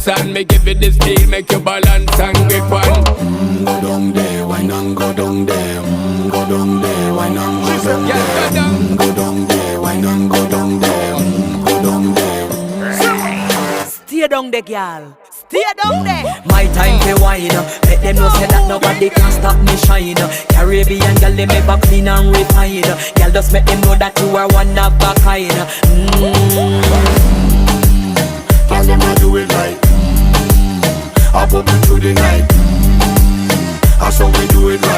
dance and me give it the speed, make you balance and grip on. Go down there, why not go down there? Go down there, why not go down there? Go down there, why not go down there? Go down there. Stay down there, girl. Stay down there. My time to wine. Let them know say that nobody can stop me shine. Caribbean girl, they make back clean and refine. Girl, just make them know that you are one of a kind. Tell them I do it right. I pop it through the night. That's how we do it right.